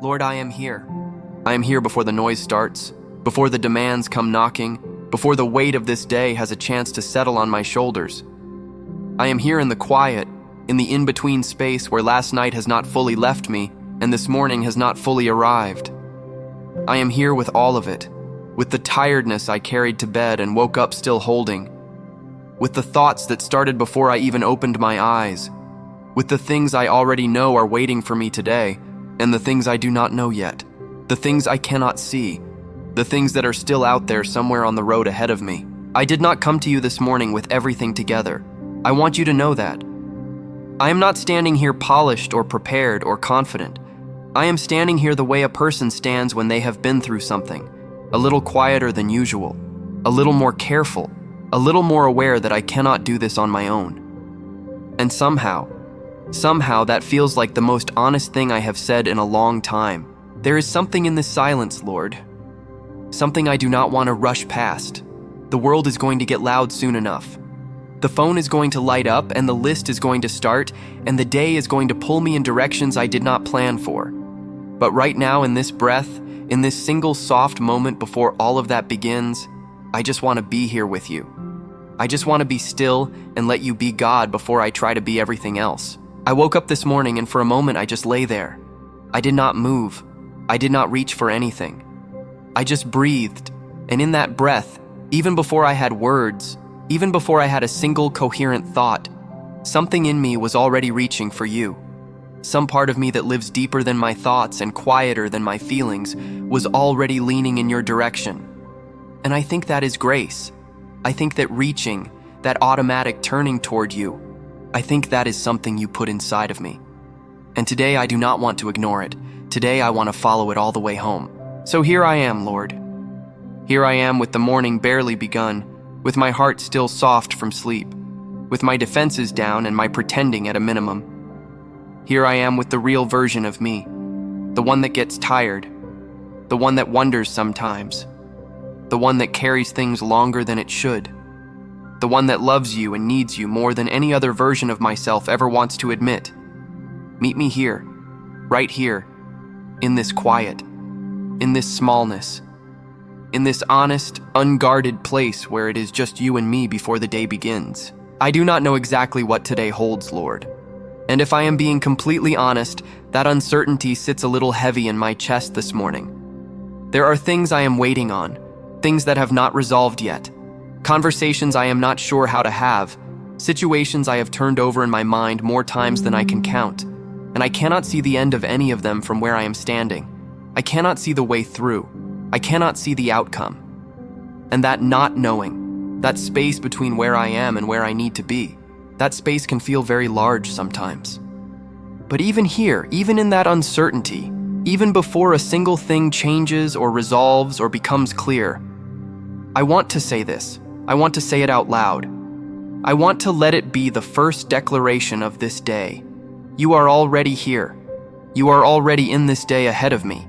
Lord, I am here. I am here before the noise starts, before the demands come knocking, before the weight of this day has a chance to settle on my shoulders. I am here in the quiet, in the in-between space where last night has not fully left me and this morning has not fully arrived. I am here with all of it, with the tiredness I carried to bed and woke up still holding, with the thoughts that started before I even opened my eyes, with the things I already know are waiting for me today, and the things I do not know yet, the things I cannot see, the things that are still out there somewhere on the road ahead of me. I did not come to you this morning with everything together. I want you to know that. I am not standing here polished or prepared or confident. I am standing here the way a person stands when they have been through something, a little quieter than usual, a little more careful, a little more aware that I cannot do this on my own. And somehow that feels like the most honest thing I have said in a long time. There is something in this silence, Lord. Something I do not want to rush past. The world is going to get loud soon enough. The phone is going to light up and the list is going to start and the day is going to pull me in directions I did not plan for. But right now in this breath, in this single soft moment before all of that begins, I just want to be here with you. I just want to be still and let you be God before I try to be everything else. I woke up this morning and for a moment I just lay there. I did not move. I did not reach for anything. I just breathed, and in that breath, even before I had words, even before I had a single coherent thought, something in me was already reaching for you. Some part of me that lives deeper than my thoughts and quieter than my feelings was already leaning in your direction. And I think that is grace. I think that reaching, that automatic turning toward you, I think that is something you put inside of me. And today I do not want to ignore it. Today I want to follow it all the way home. So here I am, Lord. Here I am with the morning barely begun, with my heart still soft from sleep, with my defenses down and my pretending at a minimum. Here I am with the real version of me, the one that gets tired, the one that wonders sometimes, the one that carries things longer than it should, the one that loves you and needs you more than any other version of myself ever wants to admit. Meet me here, right here, in this quiet, in this smallness, in this honest, unguarded place where it is just you and me before the day begins. I do not know exactly what today holds, Lord. And if I am being completely honest, that uncertainty sits a little heavy in my chest this morning. There are things I am waiting on, things that have not resolved yet, conversations I am not sure how to have, situations I have turned over in my mind more times than I can count, and I cannot see the end of any of them from where I am standing. I cannot see the way through. I cannot see the outcome. And that not knowing, that space between where I am and where I need to be, that space can feel very large sometimes. But even here, even in that uncertainty, even before a single thing changes or resolves or becomes clear, I want to say this. I want to say it out loud. I want to let it be the first declaration of this day. You are already here. You are already in this day ahead of me.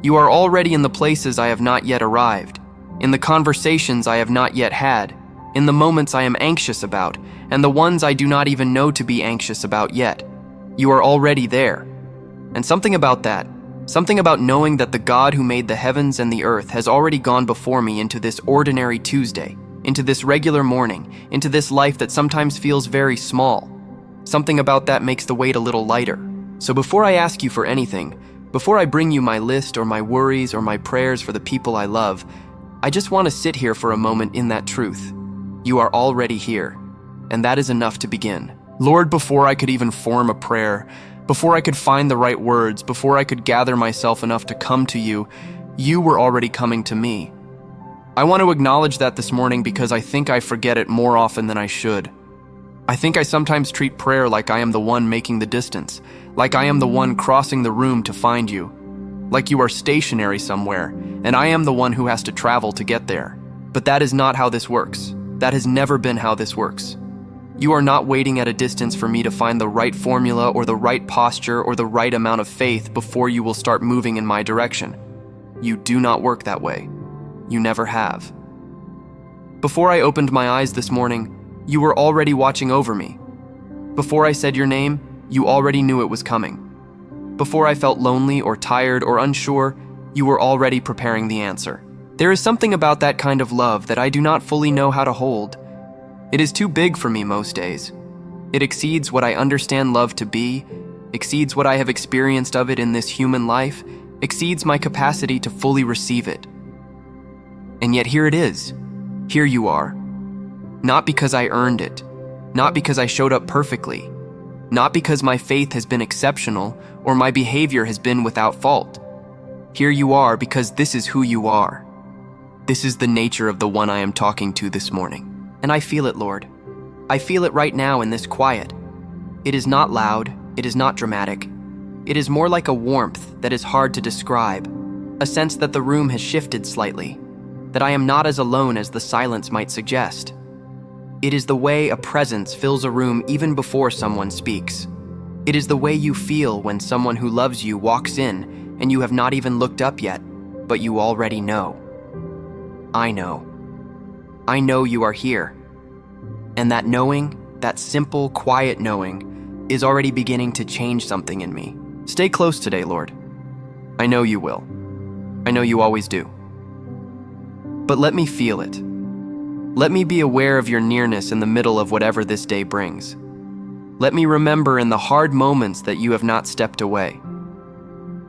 You are already in the places I have not yet arrived, in the conversations I have not yet had, in the moments I am anxious about, and the ones I do not even know to be anxious about yet. You are already there. And something about that, something about knowing that the God who made the heavens and the earth has already gone before me into this ordinary Tuesday, into this regular morning, into this life that sometimes feels very small. Something about that makes the weight a little lighter. So before I ask you for anything, before I bring you my list or my worries or my prayers for the people I love, I just want to sit here for a moment in that truth. You are already here, and that is enough to begin. Lord, before I could even form a prayer, before I could find the right words, before I could gather myself enough to come to you, you were already coming to me. I want to acknowledge that this morning because I think I forget it more often than I should. I think I sometimes treat prayer like I am the one making the distance, like I am the one crossing the room to find you, like you are stationary somewhere, and I am the one who has to travel to get there. But that is not how this works. That has never been how this works. You are not waiting at a distance for me to find the right formula or the right posture or the right amount of faith before you will start moving in my direction. You do not work that way. You never have. Before I opened my eyes this morning, you were already watching over me. Before I said your name, you already knew it was coming. Before I felt lonely or tired or unsure, you were already preparing the answer. There is something about that kind of love that I do not fully know how to hold. It is too big for me most days. It exceeds what I understand love to be, exceeds what I have experienced of it in this human life, exceeds my capacity to fully receive it. And yet here it is. Here you are. Not because I earned it, not because I showed up perfectly, not because my faith has been exceptional or my behavior has been without fault. Here you are because this is who you are. This is the nature of the one I am talking to this morning. And I feel it, Lord. I feel it right now in this quiet. It is not loud, it is not dramatic. It is more like a warmth that is hard to describe, a sense that the room has shifted slightly, that I am not as alone as the silence might suggest. It is the way a presence fills a room even before someone speaks. It is the way you feel when someone who loves you walks in and you have not even looked up yet, but you already know. I know. I know you are here. And that knowing, that simple, quiet knowing, is already beginning to change something in me. Stay close today, Lord. I know you will. I know you always do. But let me feel it. Let me be aware of your nearness in the middle of whatever this day brings. Let me remember in the hard moments that you have not stepped away.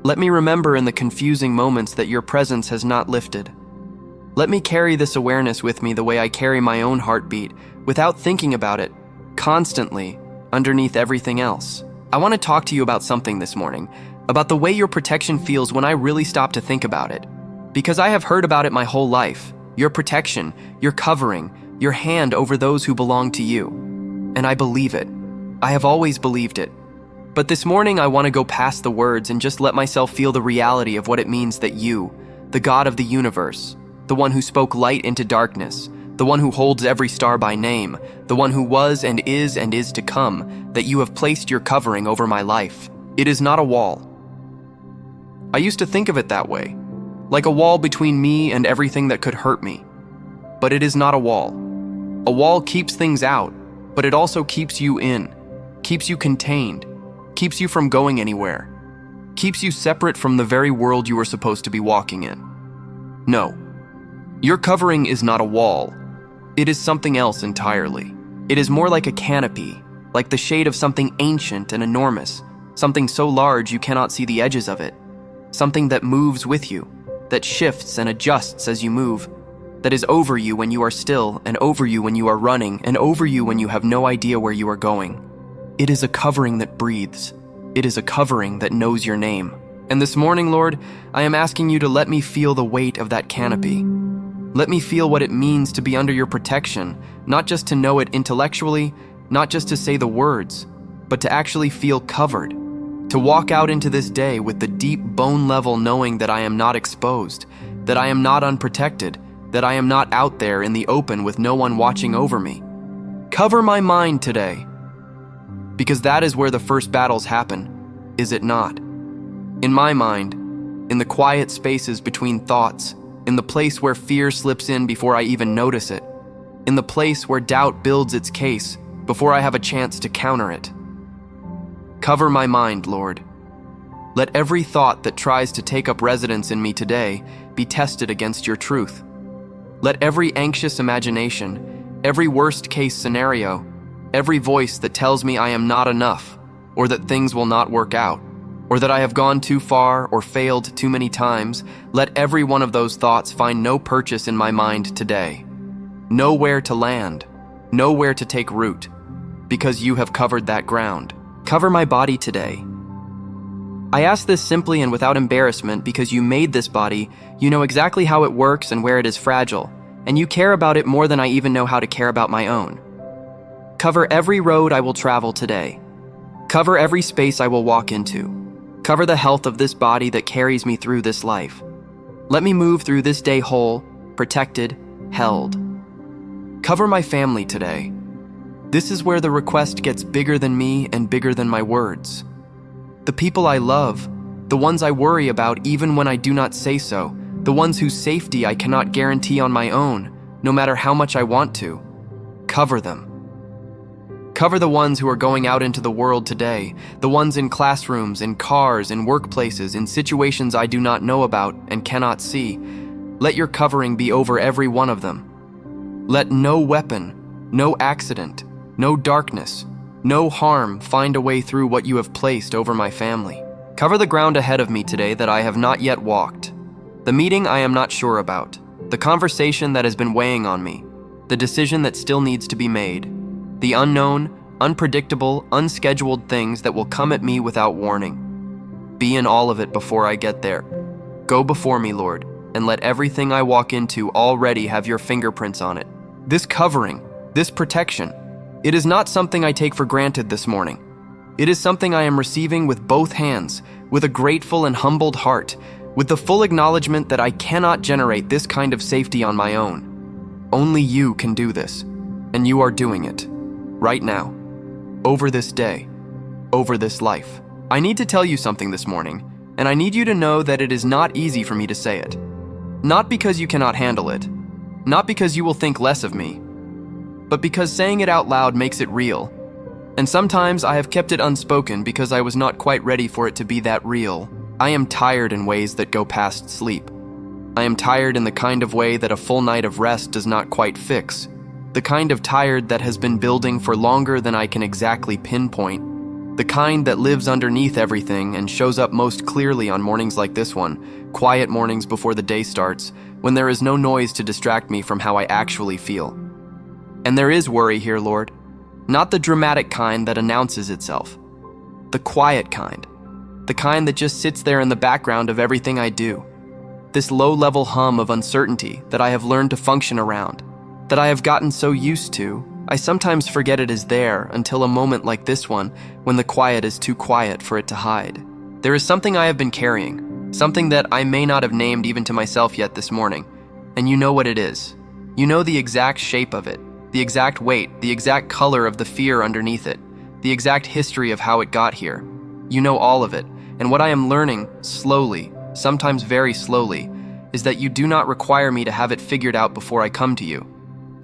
Let me remember in the confusing moments that your presence has not lifted. Let me carry this awareness with me the way I carry my own heartbeat, without thinking about it, constantly, underneath everything else. I want to talk to you about something this morning, about the way your protection feels when I really stop to think about it. Because I have heard about it my whole life. Your protection, your covering, your hand over those who belong to you. And I believe it. I have always believed it. But this morning I want to go past the words and just let myself feel the reality of what it means that you, the God of the universe, the one who spoke light into darkness, the one who holds every star by name, the one who was and is to come, that you have placed your covering over my life. It is not a wall. I used to think of it that way, like a wall between me and everything that could hurt me. But it is not a wall. A wall keeps things out, but it also keeps you in, keeps you contained, keeps you from going anywhere, keeps you separate from the very world you are supposed to be walking in. No, your covering is not a wall. It is something else entirely. It is more like a canopy, like the shade of something ancient and enormous, something so large you cannot see the edges of it, something that moves with you, that shifts and adjusts as you move, that is over you when you are still, and over you when you are running, and over you when you have no idea where you are going. It is a covering that breathes. It is a covering that knows your name. And this morning, Lord, I am asking you to let me feel the weight of that canopy. Let me feel what it means to be under your protection, not just to know it intellectually, not just to say the words, but to actually feel covered, to walk out into this day with the deep bone-level knowing that I am not exposed, that I am not unprotected, that I am not out there in the open with no one watching over me. Cover my mind today, because that is where the first battles happen, is it not? In my mind, in the quiet spaces between thoughts, in the place where fear slips in before I even notice it, in the place where doubt builds its case before I have a chance to counter it. Cover my mind, Lord. Let every thought that tries to take up residence in me today be tested against your truth. Let every anxious imagination, every worst-case scenario, every voice that tells me I am not enough, or that things will not work out, or that I have gone too far or failed too many times, let every one of those thoughts find no purchase in my mind today. Nowhere to land, nowhere to take root, because you have covered that ground. Cover my body today. I ask this simply and without embarrassment because you made this body, you know exactly how it works and where it is fragile, and you care about it more than I even know how to care about my own. Cover every road I will travel today. Cover every space I will walk into. Cover the health of this body that carries me through this life. Let me move through this day whole, protected, held. Cover my family today. This is where the request gets bigger than me and bigger than my words. The people I love, the ones I worry about even when I do not say so, the ones whose safety I cannot guarantee on my own, no matter how much I want to. Cover them. Cover the ones who are going out into the world today, the ones in classrooms, in cars, in workplaces, in situations I do not know about and cannot see. Let your covering be over every one of them. Let no weapon, no accident, no darkness, no harm find a way through what you have placed over my family. Cover the ground ahead of me today that I have not yet walked. The meeting I am not sure about. The conversation that has been weighing on me. The decision that still needs to be made. The unknown, unpredictable, unscheduled things that will come at me without warning. Be in all of it before I get there. Go before me, Lord, and let everything I walk into already have your fingerprints on it. This covering, this protection, it is not something I take for granted this morning. It is something I am receiving with both hands, with a grateful and humbled heart, with the full acknowledgement that I cannot generate this kind of safety on my own. Only you can do this, and you are doing it. Right now, over this day, over this life. I need to tell you something this morning, and I need you to know that it is not easy for me to say it. Not because you cannot handle it, not because you will think less of me, but because saying it out loud makes it real. And sometimes I have kept it unspoken because I was not quite ready for it to be that real. I am tired in ways that go past sleep. I am tired in the kind of way that a full night of rest does not quite fix. The kind of tired that has been building for longer than I can exactly pinpoint. The kind that lives underneath everything and shows up most clearly on mornings like this one, quiet mornings before the day starts, when there is no noise to distract me from how I actually feel. And there is worry here, Lord. Not the dramatic kind that announces itself. The quiet kind. The kind that just sits there in the background of everything I do. This low-level hum of uncertainty that I have learned to function around. That I have gotten so used to, I sometimes forget it is there until a moment like this one when the quiet is too quiet for it to hide. There is something I have been carrying, something that I may not have named even to myself yet this morning, and you know what it is. You know the exact shape of it, the exact weight, the exact color of the fear underneath it, the exact history of how it got here. You know all of it, and what I am learning, slowly, sometimes very slowly, is that you do not require me to have it figured out before I come to you.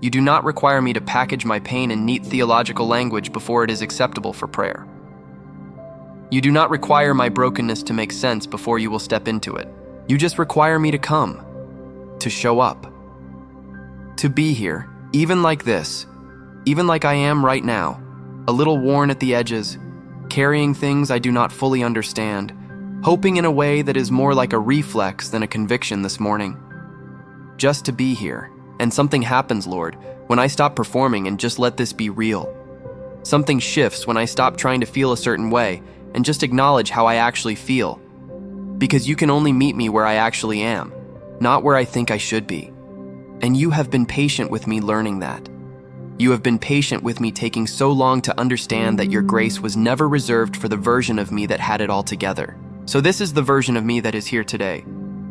You do not require me to package my pain in neat theological language before it is acceptable for prayer. You do not require my brokenness to make sense before you will step into it. You just require me to come, to show up, to be here, even like this, even like I am right now, a little worn at the edges, carrying things I do not fully understand, hoping in a way that is more like a reflex than a conviction this morning. Just to be here. And something happens, Lord, when I stop performing and just let this be real. Something shifts when I stop trying to feel a certain way and just acknowledge how I actually feel. Because you can only meet me where I actually am, not where I think I should be. And you have been patient with me learning that. You have been patient with me taking so long to understand that your grace was never reserved for the version of me that had it all together. So this is the version of me that is here today.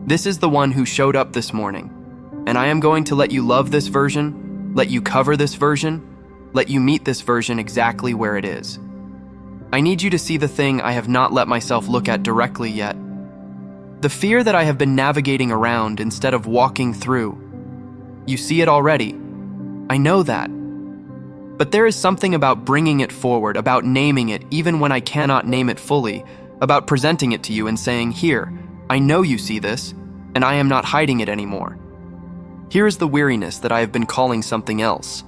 This is the one who showed up this morning. And I am going to let you love this version, let you cover this version, let you meet this version exactly where it is. I need you to see the thing I have not let myself look at directly yet. The fear that I have been navigating around instead of walking through. You see it already. I know that. But there is something about bringing it forward, about naming it even when I cannot name it fully, about presenting it to you and saying, here, I know you see this, and I am not hiding it anymore. Here is the weariness that I have been calling something else.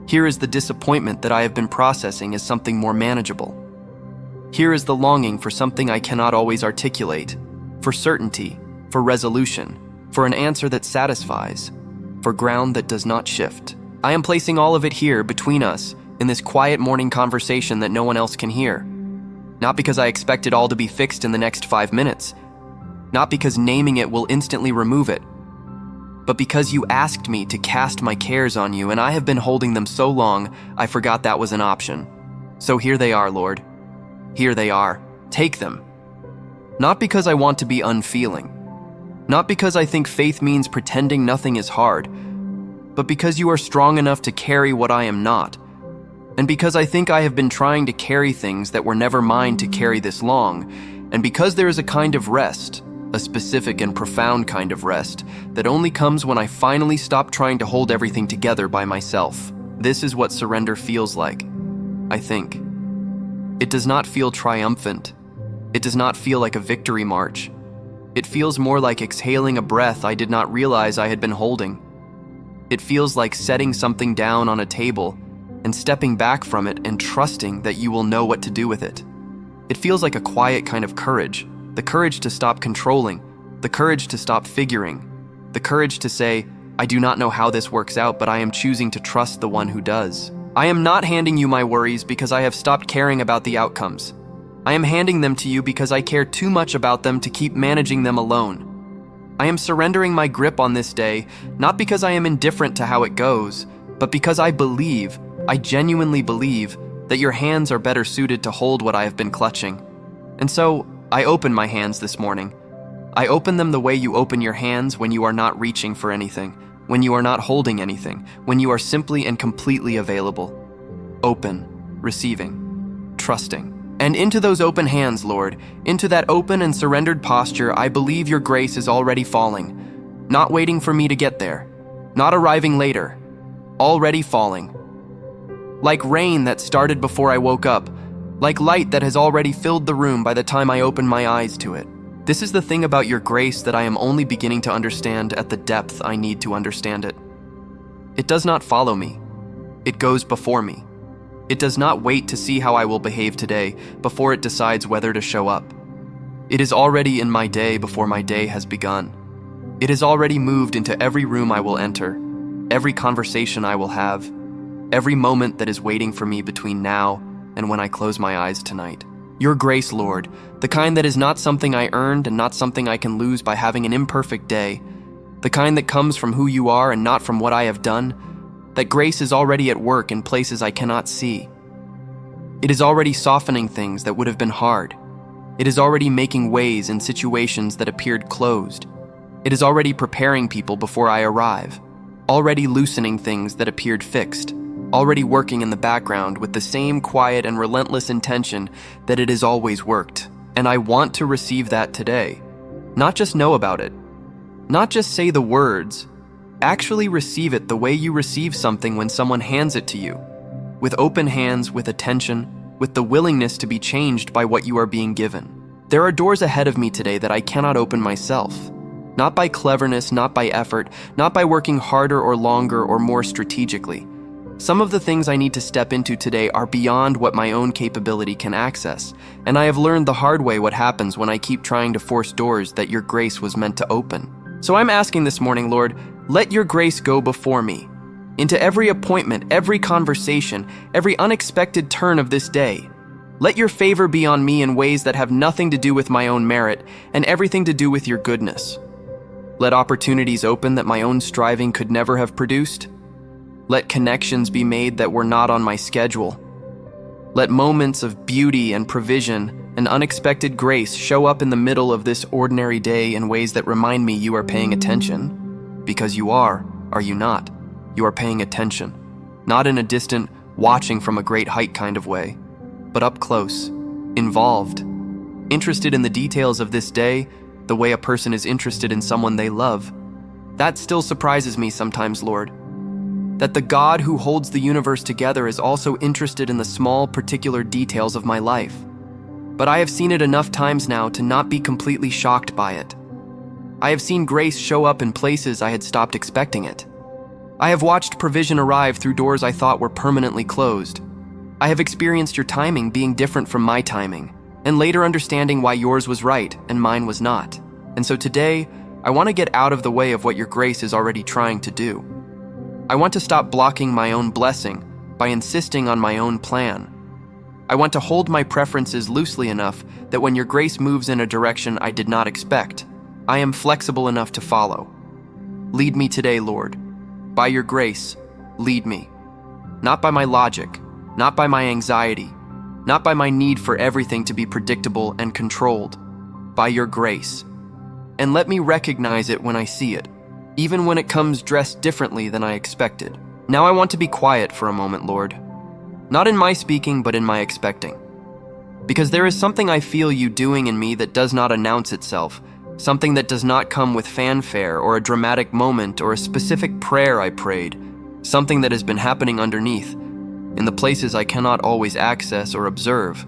Here is the disappointment that I have been processing as something more manageable. Here is the longing for something I cannot always articulate, for certainty, for resolution, for an answer that satisfies, for ground that does not shift. I am placing all of it here between us in this quiet morning conversation that no one else can hear. Not because I expect it all to be fixed in the next 5 minutes. Not because naming it will instantly remove it. But because you asked me to cast my cares on you, and I have been holding them so long, I forgot that was an option. So here they are, Lord. Here they are. Take them. Not because I want to be unfeeling. Not because I think faith means pretending nothing is hard, but because you are strong enough to carry what I am not. And because I think I have been trying to carry things that were never mine to carry this long, and because there is a kind of rest, a specific and profound kind of rest that only comes when I finally stop trying to hold everything together by myself. This is what surrender feels like. I think. It does not feel triumphant. It does not feel like a victory march. It feels more like exhaling a breath I did not realize I had been holding. It feels like setting something down on a table and stepping back from it and trusting that you will know what to do with it. It feels like a quiet kind of courage, the courage to stop controlling, the courage to stop figuring, the courage to say, I do not know how this works out, but I am choosing to trust the one who does. I am not handing you my worries because I have stopped caring about the outcomes. I am handing them to you because I care too much about them to keep managing them alone. I am surrendering my grip on this day, not because I am indifferent to how it goes, but because I genuinely believe, that your hands are better suited to hold what I have been clutching. And so, I open my hands this morning. I open them the way you open your hands when you are not reaching for anything, when you are not holding anything, when you are simply and completely available. Open, receiving, trusting. And into those open hands, Lord, into that open and surrendered posture, I believe your grace is already falling, not waiting for me to get there, not arriving later, already falling. Like rain that started before I woke up, like light that has already filled the room by the time I open my eyes to it. This is the thing about your grace that I am only beginning to understand at the depth I need to understand it. It does not follow me. It goes before me. It does not wait to see how I will behave today before it decides whether to show up. It is already in my day before my day has begun. It has already moved into every room I will enter, every conversation I will have, every moment that is waiting for me between now and when I close my eyes tonight. Your grace, Lord, the kind that is not something I earned and not something I can lose by having an imperfect day, the kind that comes from who you are and not from what I have done, that grace is already at work in places I cannot see. It is already softening things that would have been hard. It is already making ways in situations that appeared closed. It is already preparing people before I arrive, already loosening things that appeared fixed, already working in the background with the same quiet and relentless intention that it has always worked. And I want to receive that today. Not just know about it. Not just say the words. Actually receive it the way you receive something when someone hands it to you. With open hands, with attention, with the willingness to be changed by what you are being given. There are doors ahead of me today that I cannot open myself. Not by cleverness, not by effort, not by working harder or longer or more strategically. Some of the things I need to step into today are beyond what my own capability can access, and I have learned the hard way what happens when I keep trying to force doors that your grace was meant to open. So I'm asking this morning, Lord, let your grace go before me, into every appointment, every conversation, every unexpected turn of this day. Let your favor be on me in ways that have nothing to do with my own merit and everything to do with your goodness. Let opportunities open that my own striving could never have produced. Let connections be made that were not on my schedule. Let moments of beauty and provision and unexpected grace show up in the middle of this ordinary day in ways that remind me you are paying attention. Because you are you not? You are paying attention. Not in a distant, watching from a great height kind of way, but up close, involved, interested in the details of this day, the way a person is interested in someone they love. That still surprises me sometimes, Lord. That the God who holds the universe together is also interested in the small, particular details of my life. But I have seen it enough times now to not be completely shocked by it. I have seen grace show up in places I had stopped expecting it. I have watched provision arrive through doors I thought were permanently closed. I have experienced your timing being different from my timing, and later understanding why yours was right and mine was not. And so today, I want to get out of the way of what your grace is already trying to do. I want to stop blocking my own blessing by insisting on my own plan. I want to hold my preferences loosely enough that when your grace moves in a direction I did not expect, I am flexible enough to follow. Lead me today, Lord. By your grace, lead me. Not by my logic, not by my anxiety, not by my need for everything to be predictable and controlled. By your grace. And let me recognize it when I see it, even when it comes dressed differently than I expected. Now I want to be quiet for a moment, Lord. Not in my speaking, but in my expecting. Because there is something I feel you doing in me that does not announce itself, something that does not come with fanfare or a dramatic moment or a specific prayer I prayed, something that has been happening underneath, in the places I cannot always access or observe.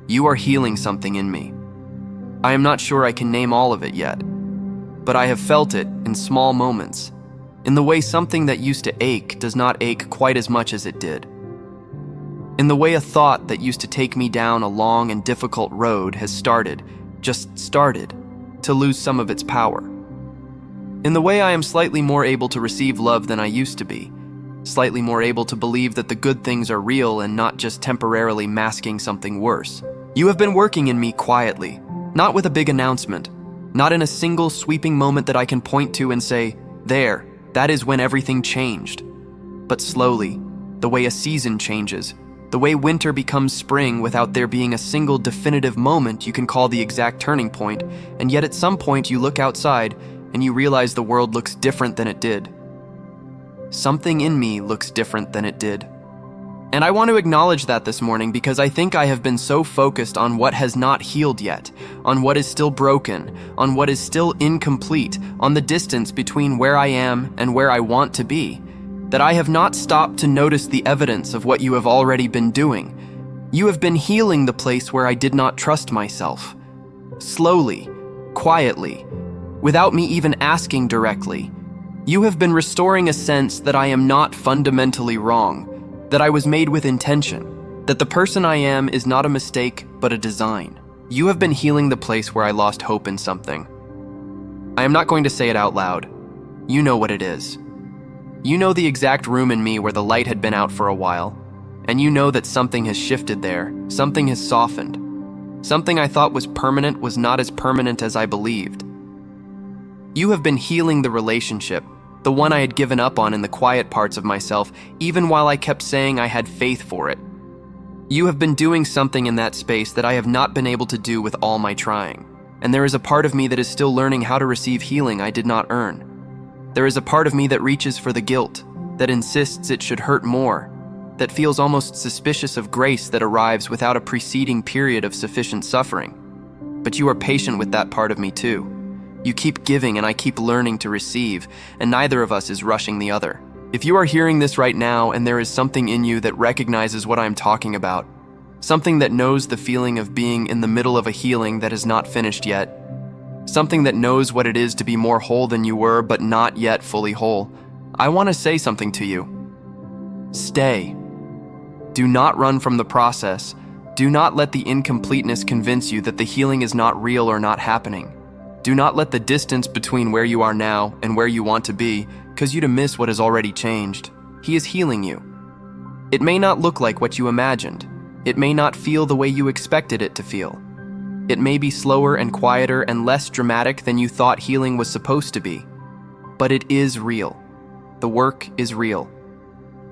You are healing something in me. I am not sure I can name all of it yet, but I have felt it in small moments, in the way something that used to ache does not ache quite as much as it did. In the way a thought that used to take me down a long and difficult road has just started, to lose some of its power. In the way I am slightly more able to receive love than I used to be, slightly more able to believe that the good things are real and not just temporarily masking something worse. You have been working in me quietly, not with a big announcement, not in a single sweeping moment that I can point to and say, there, that is when everything changed. But slowly, the way a season changes, the way winter becomes spring without there being a single definitive moment you can call the exact turning point, and yet at some point you look outside and you realize the world looks different than it did. Something in me looks different than it did. And I want to acknowledge that this morning because I think I have been so focused on what has not healed yet, on what is still broken, on what is still incomplete, on the distance between where I am and where I want to be, that I have not stopped to notice the evidence of what you have already been doing. You have been healing the place where I did not trust myself. Slowly, quietly, without me even asking directly. You have been restoring a sense that I am not fundamentally wrong, that I was made with intention, that the person I am is not a mistake but a design. You have been healing the place where I lost hope in something. I am not going to say it out loud. You know what it is. You know the exact room in me where the light had been out for a while, and you know that something has shifted there, something has softened. Something I thought was permanent was not as permanent as I believed. You have been healing the relationship, the one I had given up on in the quiet parts of myself, even while I kept saying I had faith for it. You have been doing something in that space that I have not been able to do with all my trying, and there is a part of me that is still learning how to receive healing I did not earn. There is a part of me that reaches for the guilt, that insists it should hurt more, that feels almost suspicious of grace that arrives without a preceding period of sufficient suffering. But you are patient with that part of me too. You keep giving and I keep learning to receive, and neither of us is rushing the other. If you are hearing this right now and there is something in you that recognizes what I am talking about, something that knows the feeling of being in the middle of a healing that is not finished yet, something that knows what it is to be more whole than you were but not yet fully whole, I want to say something to you. Stay. Do not run from the process. Do not let the incompleteness convince you that the healing is not real or not happening. Do not let the distance between where you are now and where you want to be cause you to miss what has already changed. He is healing you. It may not look like what you imagined. It may not feel the way you expected it to feel. It may be slower and quieter and less dramatic than you thought healing was supposed to be. But it is real. The work is real.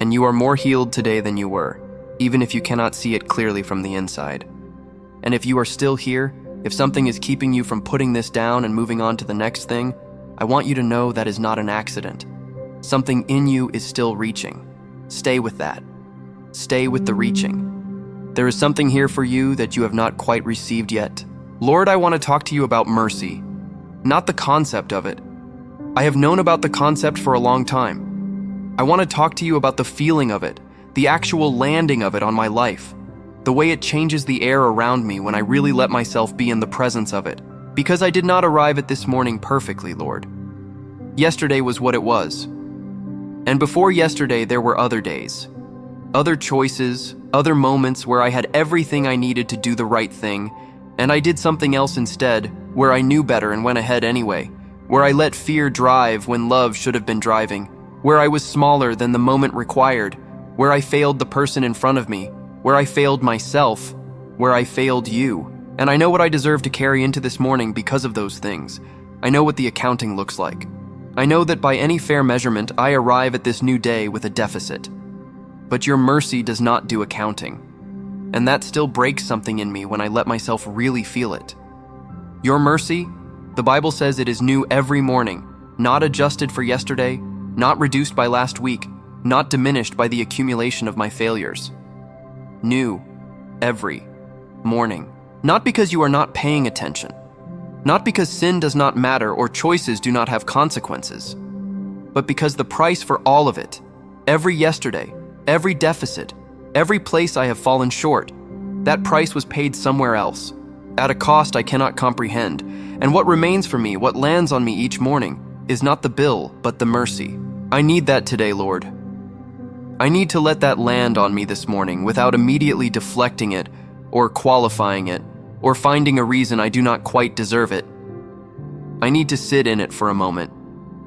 And you are more healed today than you were, even if you cannot see it clearly from the inside. And if you are still here, if something is keeping you from putting this down and moving on to the next thing, I want you to know that is not an accident. Something in you is still reaching. Stay with that. Stay with the reaching. There is something here for you that you have not quite received yet. Lord, I want to talk to you about mercy, not the concept of it. I have known about the concept for a long time. I want to talk to you about the feeling of it, the actual landing of it on my life, the way it changes the air around me when I really let myself be in the presence of it, because I did not arrive at this morning perfectly, Lord. Yesterday was what it was. And before yesterday, there were other days, other choices, other moments where I had everything I needed to do the right thing, and I did something else instead, where I knew better and went ahead anyway, where I let fear drive when love should have been driving, where I was smaller than the moment required, where I failed the person in front of me, where I failed myself, where I failed you. And I know what I deserve to carry into this morning because of those things. I know what the accounting looks like. I know that by any fair measurement, I arrive at this new day with a deficit. But your mercy does not do accounting. And that still breaks something in me when I let myself really feel it. Your mercy, the Bible says it is new every morning, not adjusted for yesterday, not reduced by last week, not diminished by the accumulation of my failures. New every morning. Not because you are not paying attention, not because sin does not matter or choices do not have consequences, but because the price for all of it, every yesterday, every deficit, every place I have fallen short. That price was paid somewhere else, at a cost I cannot comprehend, and what remains for me, what lands on me each morning, is not the bill, but the mercy. I need that today, Lord. I need to let that land on me this morning without immediately deflecting it, or qualifying it, or finding a reason I do not quite deserve it. I need to sit in it for a moment.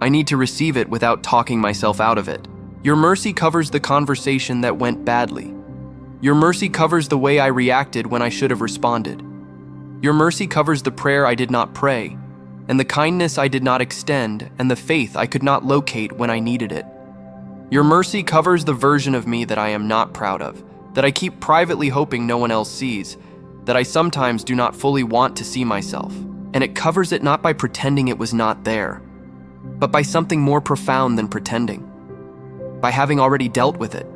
I need to receive it without talking myself out of it. Your mercy covers the conversation that went badly. Your mercy covers the way I reacted when I should have responded. Your mercy covers the prayer I did not pray, and the kindness I did not extend, and the faith I could not locate when I needed it. Your mercy covers the version of me that I am not proud of, that I keep privately hoping no one else sees, that I sometimes do not fully want to see myself. And it covers it not by pretending it was not there, but by something more profound than pretending, by having already dealt with it,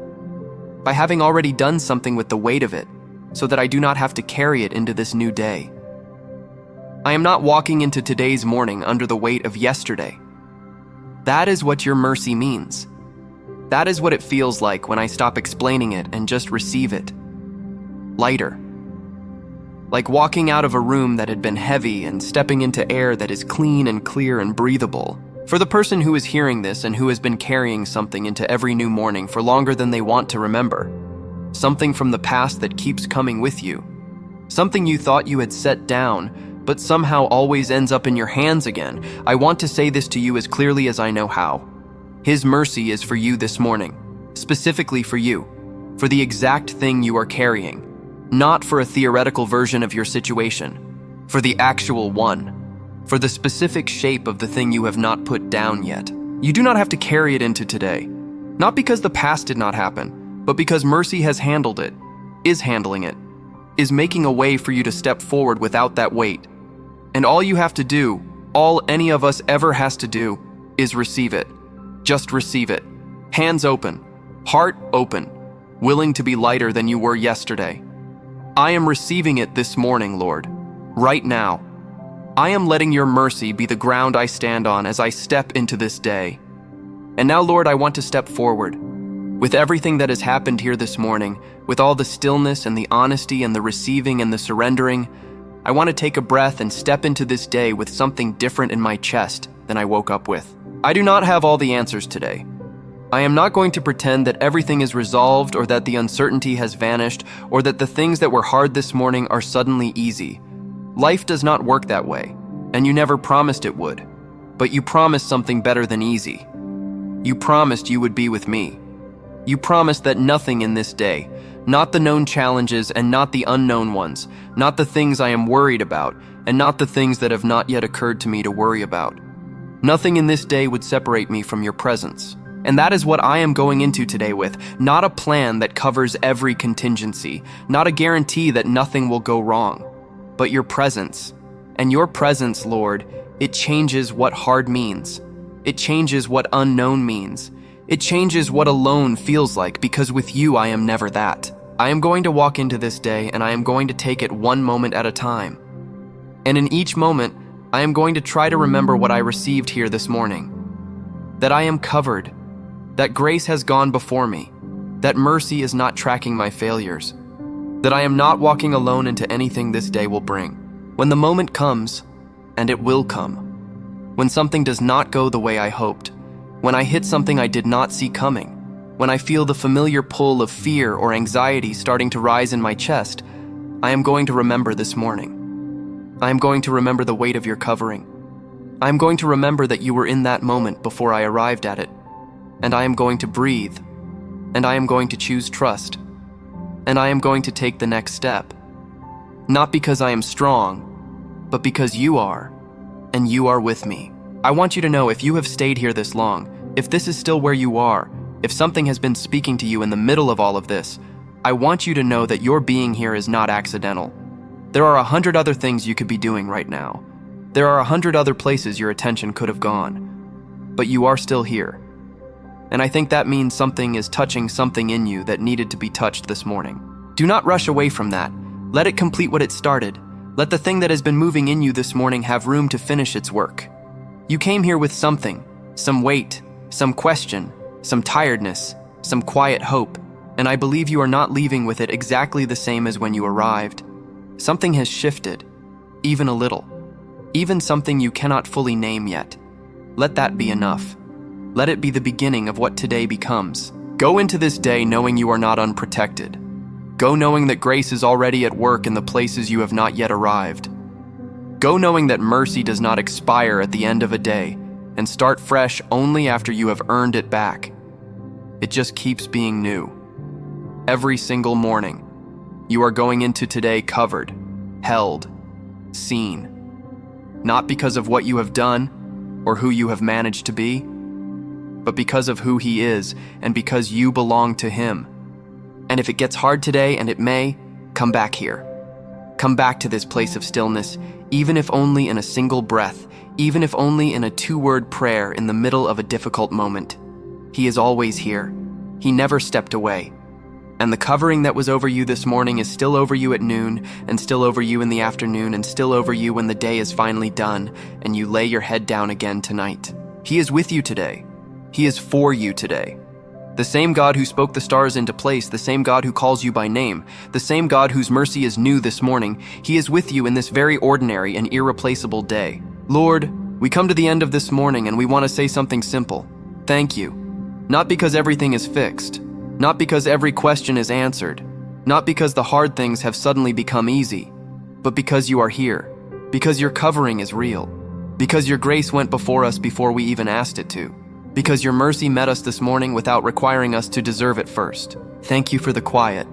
by having already done something with the weight of it, so that I do not have to carry it into this new day. I am not walking into today's morning under the weight of yesterday. That is what your mercy means. That is what it feels like when I stop explaining it and just receive it. Lighter. Like walking out of a room that had been heavy and stepping into air that is clean and clear and breathable. For the person who is hearing this and who has been carrying something into every new morning for longer than they want to remember. Something from the past that keeps coming with you. Something you thought you had set down, but somehow always ends up in your hands again. I want to say this to you as clearly as I know how. His mercy is for you this morning, specifically for you, for the exact thing you are carrying, not for a theoretical version of your situation, for the actual one, for the specific shape of the thing you have not put down yet. You do not have to carry it into today, not because the past did not happen, but because mercy has handled it, is handling it, is making a way for you to step forward without that weight. And all you have to do, all any of us ever has to do, is receive it. Just receive it. Hands open, heart open, willing to be lighter than you were yesterday. I am receiving it this morning, Lord, right now. I am letting your mercy be the ground I stand on as I step into this day. And now, Lord, I want to step forward. With everything that has happened here this morning, with all the stillness and the honesty and the receiving and the surrendering, I want to take a breath and step into this day with something different in my chest than I woke up with. I do not have all the answers today. I am not going to pretend that everything is resolved or that the uncertainty has vanished or that the things that were hard this morning are suddenly easy. Life does not work that way, and you never promised it would. But you promised something better than easy. You promised you would be with me. You promised that nothing in this day, not the known challenges and not the unknown ones, not the things I am worried about, and not the things that have not yet occurred to me to worry about. Nothing in this day would separate me from your presence. And that is what I am going into today with, not a plan that covers every contingency, not a guarantee that nothing will go wrong, but your presence. And your presence, Lord, it changes what hard means. It changes what unknown means. It changes what alone feels like, because with you I am never that. I am going to walk into this day and I am going to take it one moment at a time. And in each moment, I am going to try to remember what I received here this morning. That I am covered, that grace has gone before me, that mercy is not tracking my failures, that I am not walking alone into anything this day will bring. When the moment comes, and it will come, when something does not go the way I hoped, when I hit something I did not see coming, when I feel the familiar pull of fear or anxiety starting to rise in my chest, I am going to remember this morning. I am going to remember the weight of your covering. I am going to remember that you were in that moment before I arrived at it. And I am going to breathe. And I am going to choose trust. And I am going to take the next step. Not because I am strong, but because you are, and you are with me. I want you to know, if you have stayed here this long, if this is still where you are, if something has been speaking to you in the middle of all of this, I want you to know that your being here is not accidental. There are 100 other things you could be doing right now. There are 100 other places your attention could have gone. But you are still here. And I think that means something is touching something in you that needed to be touched this morning. Do not rush away from that. Let it complete what it started. Let the thing that has been moving in you this morning have room to finish its work. You came here with something, some weight, some question, some tiredness, some quiet hope. And I believe you are not leaving with it exactly the same as when you arrived. Something has shifted, even a little, even something you cannot fully name yet. Let that be enough. Let it be the beginning of what today becomes. Go into this day knowing you are not unprotected. Go knowing that grace is already at work in the places you have not yet arrived. Go knowing that mercy does not expire at the end of a day and start fresh only after you have earned it back. It just keeps being new. Every single morning, you are going into today covered, held, seen. Not because of what you have done or who you have managed to be, but because of who He is and because you belong to Him. And if it gets hard today, and it may, come back here. Come back to this place of stillness, even if only in a single breath, even if only in a 2-word prayer in the middle of a difficult moment. He is always here. He never stepped away. And the covering that was over you this morning is still over you at noon, and still over you in the afternoon, and still over you when the day is finally done, and you lay your head down again tonight. He is with you today. He is for you today. The same God who spoke the stars into place, the same God who calls you by name, the same God whose mercy is new this morning, He is with you in this very ordinary and irreplaceable day. Lord, we come to the end of this morning and we want to say something simple. Thank you. Not because everything is fixed, not because every question is answered, not because the hard things have suddenly become easy, but because you are here, because your covering is real, because your grace went before us before we even asked it to, because your mercy met us this morning without requiring us to deserve it first. Thank you for the quiet,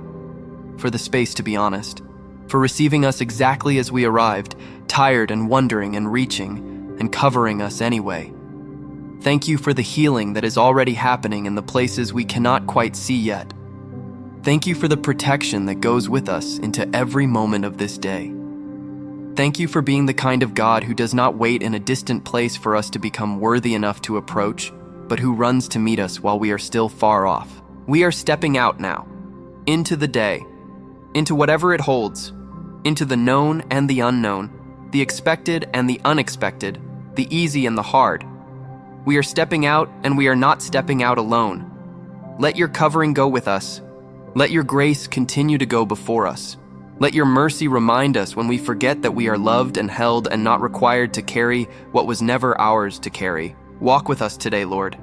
for the space to be honest, for receiving us exactly as we arrived, tired and wondering and reaching, and covering us anyway. Thank you for the healing that is already happening in the places we cannot quite see yet. Thank you for the protection that goes with us into every moment of this day. Thank you for being the kind of God who does not wait in a distant place for us to become worthy enough to approach, but who runs to meet us while we are still far off. We are stepping out now, into the day, into whatever it holds, into the known and the unknown, the expected and the unexpected, the easy and the hard. We are stepping out, and we are not stepping out alone. Let your covering go with us. Let your grace continue to go before us. Let your mercy remind us when we forget that we are loved and held and not required to carry what was never ours to carry. Walk with us today, Lord,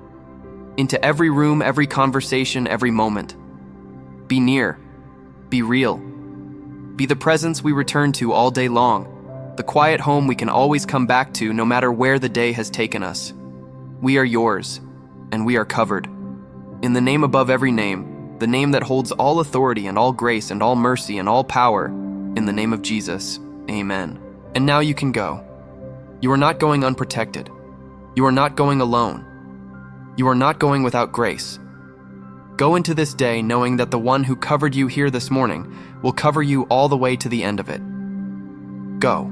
into every room, every conversation, every moment. Be near. Be real. Be the presence we return to all day long, the quiet home we can always come back to no matter where the day has taken us. We are yours, and we are covered. In the name above every name, the name that holds all authority and all grace and all mercy and all power, in the name of Jesus, amen. And now you can go. You are not going unprotected. You are not going alone. You are not going without grace. Go into this day knowing that the one who covered you here this morning will cover you all the way to the end of it. Go.